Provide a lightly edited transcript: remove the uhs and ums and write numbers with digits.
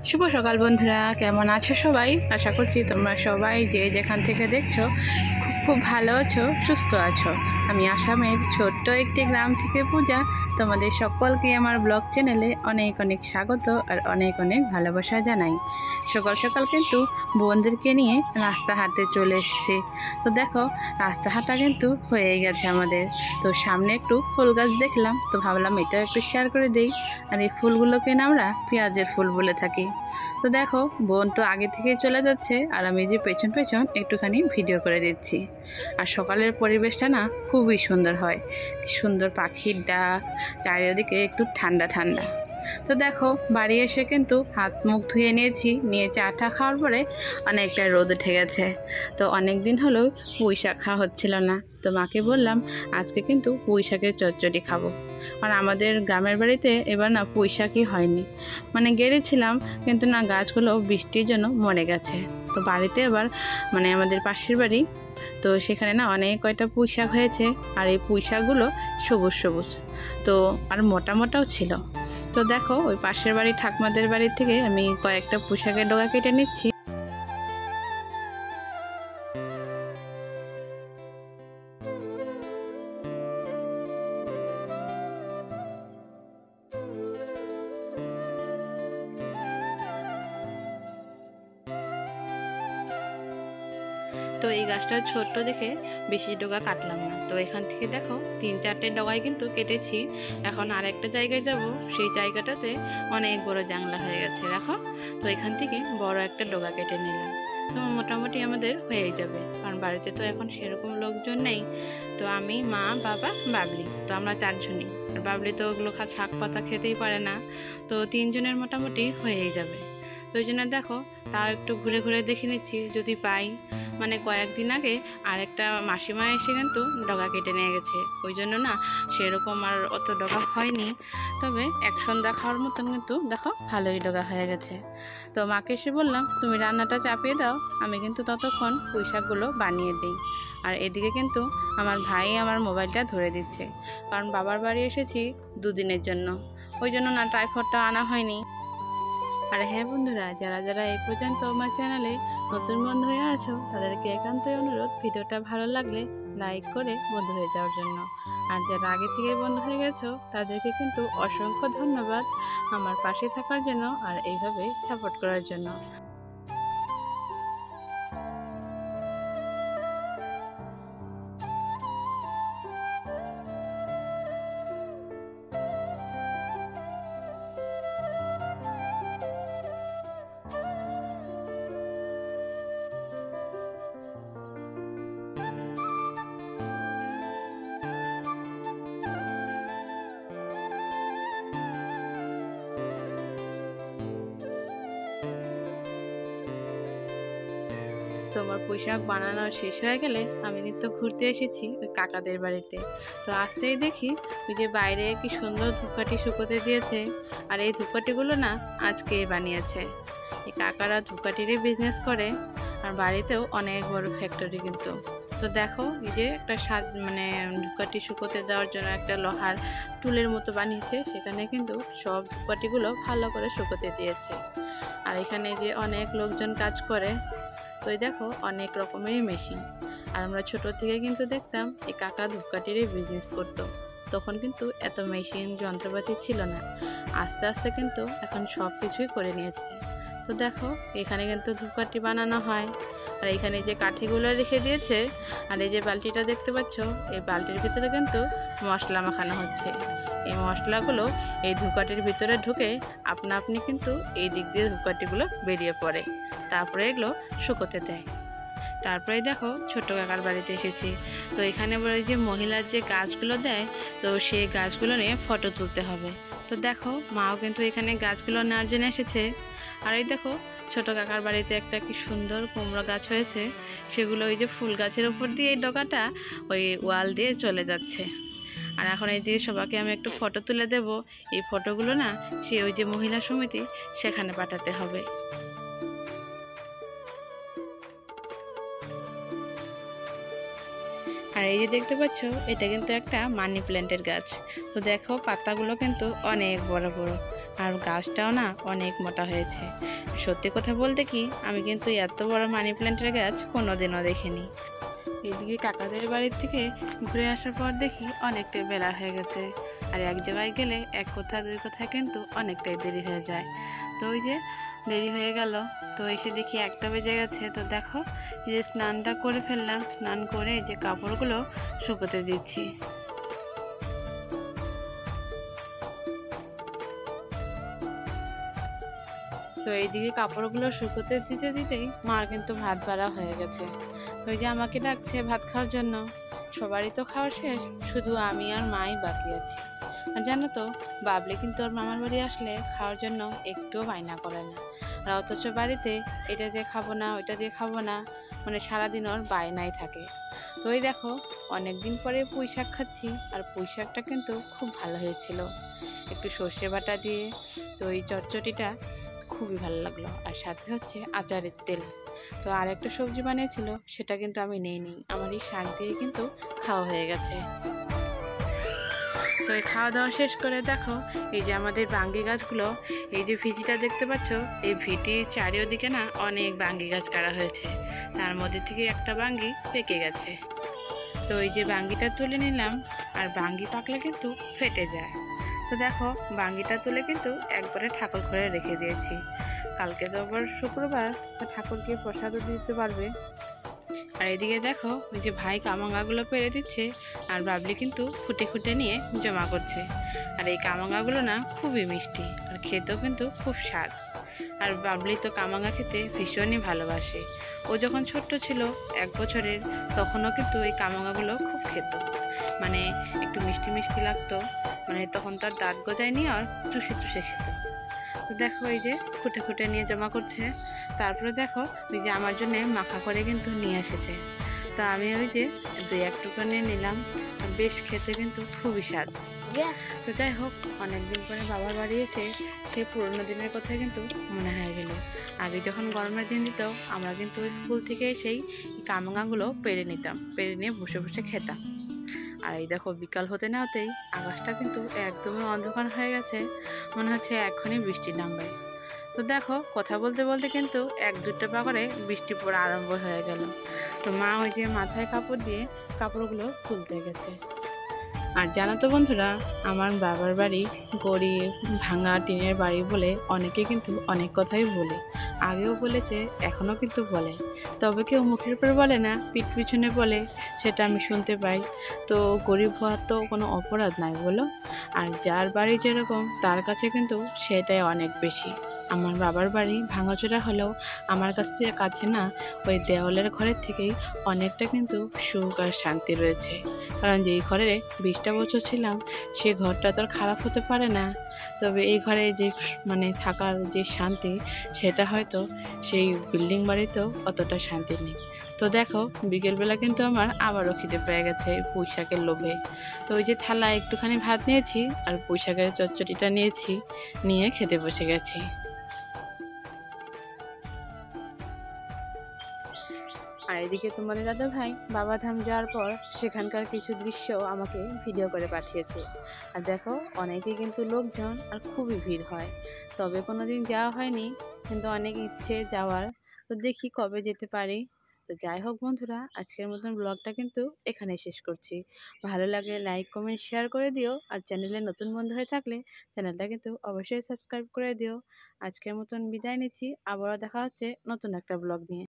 শুভ সকাল বন্ধুরা, কেমন আছো সবাই? আশা করছি তোমরা সবাই যে যেখান থেকে দেখছো খুব ভালো আছো, সুস্থ আছো। আমি আসামের ছোট্ট একটি গ্রাম থেকে পূজা। তোমাদের সকলকে আমার ব্লগ চ্যানেলে অনেক অনেক স্বাগত আর অনেক অনেক ভালোবাসা জানাই। সকাল সকাল কিন্তু বোনদেরকে নিয়ে রাস্তা হাঁটতে চলে এসেছি। তো দেখো, রাস্তা হাঁটা কিন্তু হয়ে গেছে আমাদের। তো সামনে একটু ফুল গাছ দেখলাম, তো ভাবলাম এটাও একটু শেয়ার করে দিই। আর এই ফুলগুলোকে না আমরা পেঁয়াজের ফুল বলে থাকি। তো দেখো, বোন তো আগে থেকে চলে যাচ্ছে আর আমি যে পেছন পেছন একটুখানি ভিডিও করে দিচ্ছি। আর সকালের পরিবেশটা না খুবই সুন্দর হয়, কি সুন্দর পাখির ডাক, চারিদিকে একটু ঠান্ডা ঠান্ডা। তো দেখো, বাড়ি এসে কিন্তু হাত মুখ ধুয়ে নিয়ে চাটা খাওয়ার পরে অনেকটা রোদ উঠে গেছে। তো অনেক দিন হলো পুঁই শাক খাওয়া হচ্ছিল না। তো মাকে বললাম আজকে কিন্তু পুঁই শাকের চচ্চড়ি খাবো। আর আমাদের গ্রামের বাড়িতে এবার না পুঁই শাকই হয়নি, মানে গেড়েছিলাম কিন্তু না, গাছগুলো বৃষ্টির জন্য মরে গেছে। তো বাড়িতে এবার মানে আমাদের পাশের বাড়ি, তো সেখানে না অনেক কয়টা পুঁই শাক হয়েছে। আর এই পুঁই শাকগুলো সবুজ সবুজ, তো আর মোটা মোটাও ছিল। তো দেখো, ওই পাশের বাড়ি ঠাকুমাদের বাড়ি থেকে আমি কয়েকটা পুঁই শাকের ডগা কেটে নিচ্ছি। তো এই গাছটা ছোট্ট দেখে বেশি ডগা কাটলাম না। তো এখান থেকে দেখো 3-4টে ডগাই কিন্তু কেটেছি। এখন আরেকটা জায়গায় যাব, সেই জায়গাটাতে অনেক বড় জাংলা হয়ে গেছে দেখো। তো এখান থেকে বড় একটা ডগা কেটে নিলাম। তো মোটামুটি আমাদের হয়েই যাবে, কারণ বাড়িতে তো এখন সেরকম লোকজন নেই। তো আমি, মা, বাবা, বাবলি, তো আমরা 4জনই। আর বাবলি তো ওগুলো শাক পাতা খেতেই পারে না। তো 3জনের মোটামুটি হয়েই যাবে। তো ওই জন্য দেখো, তাও একটু ঘুরে ঘুরে দেখে নিচ্ছি যদি পাই। মানে কয়েকদিন আগে আরেকটা মাসিমা এসে কিন্তু ডগা কেটে নিয়ে গেছে, ওই জন্য না সেরকম আর অত ডগা হয়নি। তবে এক সন্ধ্যা খাওয়ার মতন কিন্তু দেখো ভালোই ডগা হয়ে গেছে। তো মাকে এসে বললাম তুমি রান্নাটা চাপিয়ে দাও, আমি কিন্তু ততক্ষণ পুঁই শাকগুলো বানিয়ে দিই। আর এদিকে কিন্তু আমার ভাই আমার মোবাইলটা ধরে দিচ্ছে, কারণ বাবার বাড়ি এসেছি 2 দিনের জন্য, ওই জন্য না ট্রাইপডটা আনা হয়নি। আর হ্যাঁ বন্ধুরা, যারা যারা এই পর্যন্ত আমার চ্যানেলে নতুন বন্ধু হয়ে আছো, তাদেরকে একান্তই অনুরোধ ভিডিওটা ভালো লাগলে লাইক করে বন্ধু হয়ে যাওয়ার জন্য। আর যারা আগে থেকে বন্ধু হয়ে গেছো, তাদেরকে কিন্তু অসংখ্য ধন্যবাদ আমার পাশে থাকার জন্য আর এইভাবে সাপোর্ট করার জন্য। তোমার পুঁই শাক বানানো শেষ হয়ে গেলে আমি কিন্তু ঘুরতে এসেছি ওই কাকাদের বাড়িতে। তো আসতেই দেখি ওই যে বাইরে কি সুন্দর ধূপকাঠি শুকোতে দিয়েছে। আর এই ধূপকাঠিগুলো না আজকে বানিয়েছে। এই কাকারা ধূপকাঠিরই বিজনেস করে, আর বাড়িতেও অনেক বড় ফ্যাক্টরি কিন্তু। তো দেখো, এই যে একটা মানে ধূপকাঠি শুকোতে দেওয়ার জন্য একটা লোহার টুলের মতো বানিয়েছে, সেখানে কিন্তু সব ধূপকাঠিগুলো ভালো করে শুকোতে দিয়েছে। আর এখানে যে অনেক লোকজন কাজ করে, তো দেখো অনেক রকমেরই মেশিন। আর আমরা ছোট থেকে কিন্তু দেখতাম এই কাকা ধূপকাঠিরই বিজনেস করতো। তখন কিন্তু এত মেশিন যন্ত্রপাতি ছিল না, আস্তে আস্তে কিন্তু এখন সব কিছুই করে নিয়েছে। তো দেখো, এখানে কিন্তু ধূপকাঠি বানানো হয়। আর এখানে যে কাঠিগুলো রেখে দিয়েছে, আর এই যে বালতিটা দেখতে পাচ্ছ, এই বালতির ভিতরে কিন্তু মশলা মাখানো হচ্ছে। এই মশলাগুলো এই ধূপকাঠির ভিতরে ঢুকে আপনা আপনি কিন্তু এই দিক দিয়ে ধূপকাঠিগুলো বেরিয়ে পড়ে, তারপরে এগুলো শুকোতে দেয়। তারপরে দেখো, ছোট কাকার বাড়িতে এসেছি। তো এখানে বলে যে মহিলার যে গাছগুলো দেয়, তো সেই গাছগুলো নিয়ে ফটো তুলতে হবে। তো দেখো, মাও কিন্তু এখানে গাছগুলো নেওয়ার জন্য এসেছে। আর এই দেখো, ছোট কাকার বাড়িতে একটা কি সুন্দর কুমড়ো গাছ হয়েছে, সেগুলো ওই যে ফুল গাছের উপর দিয়ে এই ডগাটা ওই ওয়াল দিয়ে চলে যাচ্ছে। আর এখন এই দিয়ে সবাইকে আমি একটু ফটো তুলে দেব। এই ফটোগুলো না সে ওই যে মহিলা সমিতি, সেখানে পাঠাতে হবে। আর এই যে দেখতে পাচ্ছ, এটা কিন্তু একটা মানি প্ল্যান্টের গাছ। তো দেখো, পাতাগুলো কিন্তু অনেক বড় বড়। আর গাছটাও না অনেক মোটা হয়েছে। সত্যি কথা বলতে কি, আমি কিন্তু এত বড় মানি প্ল্যান্টের গাছ কোনোদিনও দেখিনি। এদিকে কাকাদের বাড়ির থেকে ঘুরে আসার পর দেখি অনেকটাই বেলা হয়ে গেছে। আর এক জায়গায় গেলে এক কথা দুই কথায় কিন্তু অনেকটাই দেরি হয়ে যায়। তো ওই যে দেরি হয়ে গেল, তো এসে দেখি 1টা বেজে গেছে। তো দেখো এই যে স্নানটা করে ফেললাম, স্নান করে এই যে কাপড়গুলো শুকোতে দিচ্ছি। তো এইদিকে কাপড়গুলো শুকোতে দিতে দিতেই মার কিন্তু ভাত বাড়া হয়ে গেছে। ওই যে আমাকে ডাকছে ভাত খাওয়ার জন্য। সবারই তো খাওয়া শেষ, শুধু আমি আর মাই বাকি আছি। আর জানো তো, বাবলি কিন্তু ওর মামার বাড়ি আসলে খাওয়ার জন্য একটুও বায়না করে না। আর অথচ বাড়িতে এটা দিয়ে খাবো না, ওইটা দিয়ে খাবো না, মানে সারাদিন ওর বায়নাই থাকে। তো এই দেখো, অনেকদিন পরে পুঁই শাক খাচ্ছি। আর পুঁই শাকটা কিন্তু খুব ভালো হয়েছিল, একটু সর্ষে বাটা দিয়ে। তো এই চটচটিটা খুবই ভালো লাগলো, আর সাথে হচ্ছে আচারের তেল। তো আর একটা সবজি বানিয়েছিল, সেটা কিন্তু আমি নেইনি, আমার এই শাক দিয়ে কিন্তু খাওয়া হয়ে গেছে। তো এই খাওয়া দাওয়া শেষ করে দেখো, এই যে আমাদের বাঙ্গি গাছগুলো, এই যে ভিটিটা দেখতে পাচ্ছ, এই ভিটির চারিওদিকে না অনেক বাঙ্গি গাছ কাটা হয়েছে। তার মধ্যে থেকে একটা বাঙ্গি পেকে গেছে। তো এই যে বাঙ্গিটা তুলে নিলাম, আর বাঙ্গি পাকলে কিন্তু ফেটে যায়। তো দেখো, বাঙ্গিটা তুলে কিন্তু একবারে ঠাকুর ঘরে রেখে দিয়েছি। কালকে তো আবার শুক্রবার, তো ঠাকুরকে প্রসাদও দিতে পারবে। আর এদিকে দেখো, ওই যে ভাই কামাঙ্গাগুলো পেরে দিচ্ছে, আর বাবলি কিন্তু খুঁটে খুঁটে নিয়ে জমা করছে। আর এই কামাঙ্গাগুলো না খুবই মিষ্টি, আর খেতেও কিন্তু খুব স্বাদ। আর বাবলি তো কামাঙ্গা খেতে ভীষণই ভালোবাসে। ও যখন ছোট্ট ছিল, 1 বছরের, তখনও কিন্তু এই কামাঙ্গাগুলো খুব খেত। মানে একটু মিষ্টি মিষ্টি লাগতো, মানে তখন তার দাঁত গজায়নি, আর চুষে চুষে খেত। তো দেখো এই যে খুঁটে খুঁটে নিয়ে জমা করছে। তারপরে দেখো, ওই যে আমার জন্য মাখা করে কিন্তু নিয়ে এসেছে। তো আমি ওই যে 2-1 টুকরো নিয়ে নিলাম। বেশ খেতে কিন্তু খুবই স্বাদ। তো যাই হোক, অনেকদিন পরে বাবার বাড়ি এসে সেই পুরোনো দিনের কথা কিন্তু মনে হয়ে গেল। আগে যখন গরমের দিন দিত, আমরা কিন্তু স্কুল থেকে এসেই কামরাঙাগুলো পেড়ে নিতাম, পেড়ে নিয়ে বসে বসে খেতাম। আর এই দেখো, বিকাল হতে না হতেই আকাশটা কিন্তু একদমই অন্ধকার হয়ে গেছে, মনে হচ্ছে এখনই বৃষ্টি নামবে। তো দেখো, কথা বলতে বলতে কিন্তু 1-2 টোপা করে বৃষ্টি পড়া আরম্ভ হয়ে গেল। তো মা ওই যে মাথায় কাপড় দিয়ে কাপড়গুলো তুলতে গেছে। আর জানো তো বন্ধুরা, আমার বাবার বাড়ি গরিব, ভাঙা টিনের বাড়ি বলে অনেকে কিন্তু অনেক কথাই বলে। আগেও বলেছে, এখনো কিন্তু বলে। তবে কেউ মুখের উপর বলে না, পিঠ পিছনে বলে, সেটা আমি শুনতে পাই। তো গরিব হওয়ার তো কোনো অপরাধ নাই বলো। আর যার বাড়ি যেরকম, তার কাছে কিন্তু সেটাই অনেক বেশি। আমার বাবার বাড়ি ভাঙাচোরা হলেও আমার কাছে না, ওই দেওয়ালের ঘরের থেকেই অনেকটা কিন্তু সুখ আর শান্তি রয়েছে। কারণ যেই ঘরে 20টা বছর ছিলাম, সেই ঘরটা তো আর খারাপ হতে পারে না। তবে এই ঘরে যে মানে থাকার যে শান্তি, সেটা হয়তো সেই বিল্ডিং বাড়িতেও অতটা শান্তি নেই। তো দেখো, বিকেলবেলা কিন্তু আমার আবারও খিদে পেয়ে গেছে পুঁই শাকের লোভে। তো ওই যে থালায় একটুখানি ভাত নিয়েছি, আর পুঁই শাকের চচ্চড়িটা নিয়েছি, নিয়ে খেতে বসে গেছি। আর এদিকে তোমাদের দাদা ভাই বাবাধাম যাওয়ার পর সেখানকার কিছু দৃশ্য আমাকে ভিডিও করে পাঠিয়েছে। আর দেখো, অনেকেই কিন্তু লোকজন, আর খুবই ভিড় হয়। তবে কোনোদিন যাওয়া হয়নি, কিন্তু অনেক ইচ্ছে যাওয়ার। তো দেখি কবে যেতে পারি। তো যাই হোক বন্ধুরা, আজকের মতন ব্লগটা কিন্তু এখানে শেষ করছি। ভালো লাগলে লাইক কমেন্ট শেয়ার করে দিও, আর চ্যানেলে নতুন বন্ধু হয়ে থাকলে চ্যানেলটা কিন্তু অবশ্যই সাবস্ক্রাইব করে দিও। আজকের মতন বিদায় নিচ্ছি, আবারও দেখা হচ্ছে নতুন একটা ব্লগ নিয়ে।